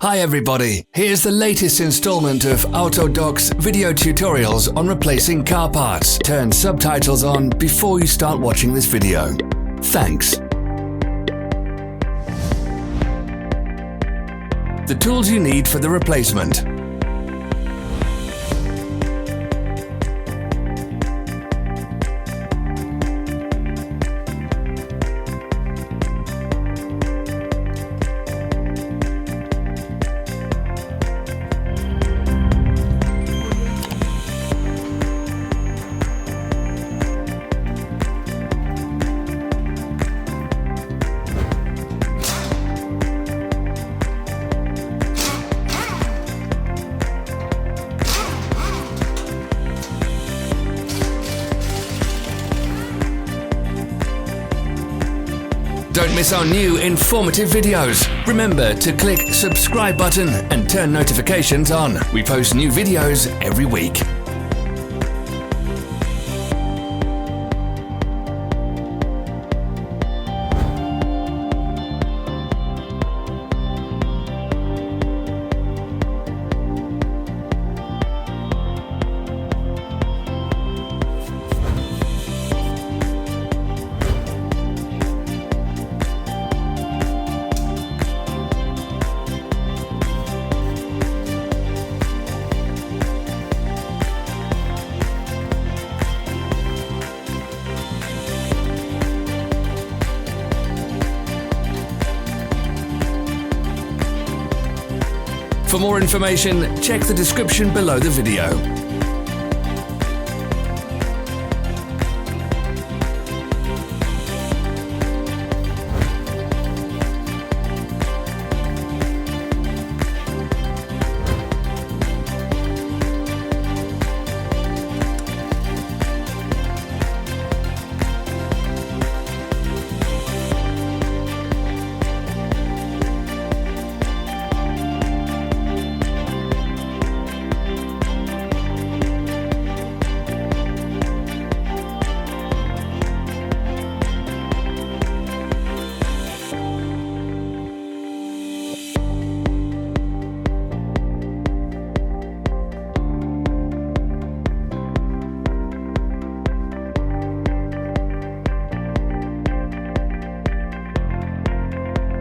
Hi everybody, here's the latest installment of Autodoc's video tutorials on replacing car parts. Turn subtitles on before you start watching this video. Thanks. The tools you need for the replacement. Don't miss our new informative videos. Remember to click subscribe button and turn notifications on. We post new videos every week. For more information, check the description below the video.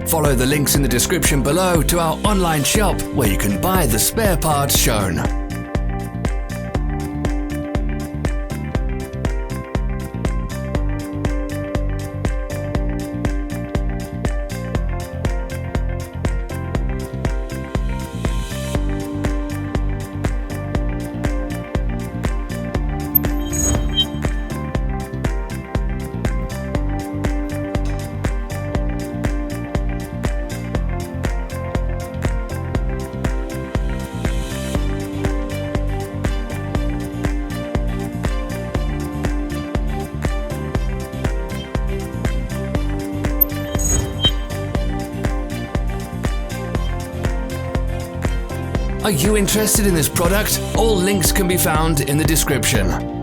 Follow the links in the description below to our online shop where you can buy the spare parts shown. Are you interested in this product? All links can be found in the description.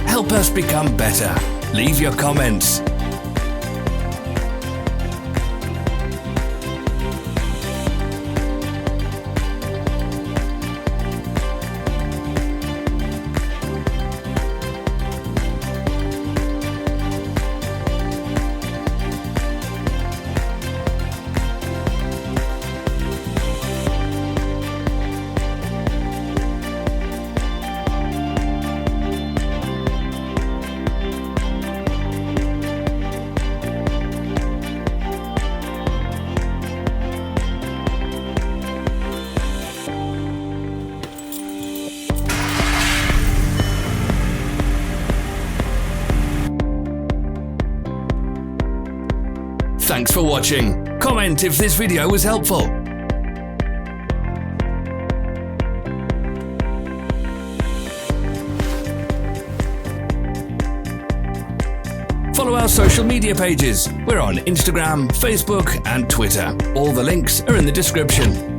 Help us become better. Leave your comments. Thanks for watching. Comment if this video was helpful. Follow our social media pages. We're on Instagram, Facebook and Twitter. All the links are in the description.